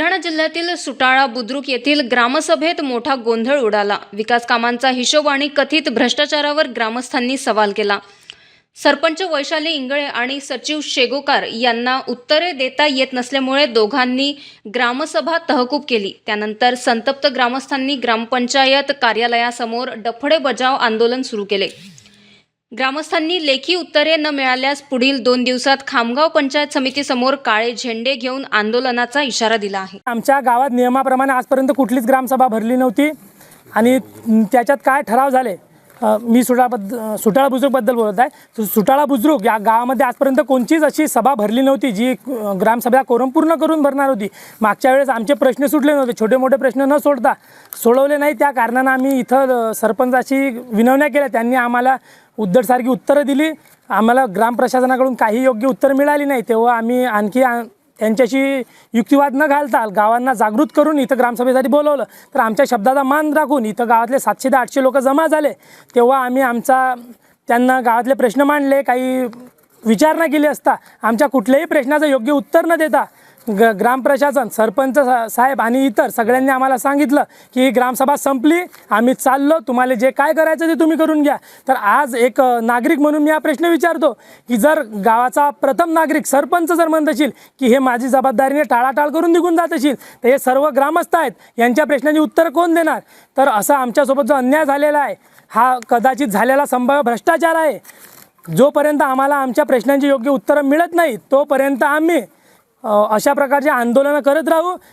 बुलढाणा जिल्ह्यातील सुटाळा बुद्रुक येथील ग्रामसभेत मोठा गोंधळ उडाला। विकास कामांचा हिशोब आणि कथित भ्रष्टाचारावर ग्रामस्थांनी सवाल केला। सरपंच वैशाली इंगळे आणि सचिव शेगोकार यांना उत्तरे देता येत नसल्यामुळे दोघांनी ग्रामसभा तहकूब केली। त्यानंतर संतप्त ग्रामस्थांनी ग्रामपंचायत कार्यालयासमोर डफडे बजाव आंदोलन सुरू केले। ग्रामस्थांनी लेखी उत्तरे न मिळाल्यास पुढील 2 दिवसात खामगाव पंचायत समितीसमोर काळे झेंडे घेऊन आंदोलनाचा इशारा दिला आहे। आमच्या गावात नियमाप्रमाणे आजपर्यंत कुठलीच ग्रामसभा भरली नव्हती आणि त्याच्यात काय ठराव झाले। मी सुटाळा बुद्रुकबद्दल बोलत आहे। सुटाळा बुद्रुक या गावामध्ये आजपर्यंत कोणतीच अशी सभा भरली नव्हती जी ग्रामसभा कोरम पूर्ण करून भरणार होती। मागच्या वेळेस आमचे प्रश्न सुटले नव्हते, छोटे मोठे प्रश्न न सोडवले नाही। त्या कारणाने आम्ही इथं सरपंचाशी विनवण्या केल्या, त्यांनी आम्हाला उद्धटसारखी उत्तरं दिली। आम्हाला ग्राम प्रशासनाकडून काही योग्य उत्तर मिळाली नाही। तेव्हा आम्ही आणखी त्यांच्याशी युक्तिवाद न घालता गावांना जागृत करून इथं ग्रामसभेसाठी बोलवलं। तर आमच्या शब्दाचा मान राखून इथं गावातले 700 ते 800 लोक जमा झाले। तेव्हा आम्ही त्यांना गावातले प्रश्न मांडले, काही विचारणा केली असता आमच्या कुठल्याही प्रश्नाचं योग्य उत्तर न देता ग्रामप्रशासन, सरपंच साहेब आणि इतर सगळ्यांनी आम्हाला सांगितलं की ग्रामसभा संपली, आम्ही चाललो, तुम्हाला जे काय करायचं ते तुम्ही करून घ्या। तर आज एक नागरिक म्हणून मी हा प्रश्न विचारतो की जर गावाचा प्रथम नागरिक सरपंच जर म्हणत असेल की हे माझी जबाबदारीने टाळाटाळ करून निघून जात असेल, तर हे सर्व ग्रामस्थ आहेत, यांच्या प्रश्नांची उत्तर कोण देणार? तर असा आमच्यासोबत जो अन्याय झालेला आहे हा कदाचित झालेला संभाव्य भ्रष्टाचार आहे। जोपर्यंत आम्हाला आमच्या प्रश्नांची योग्य उत्तरं मिळत नाही तोपर्यंत आम्ही अशा प्रकारचे आंदोलनं करत राहू।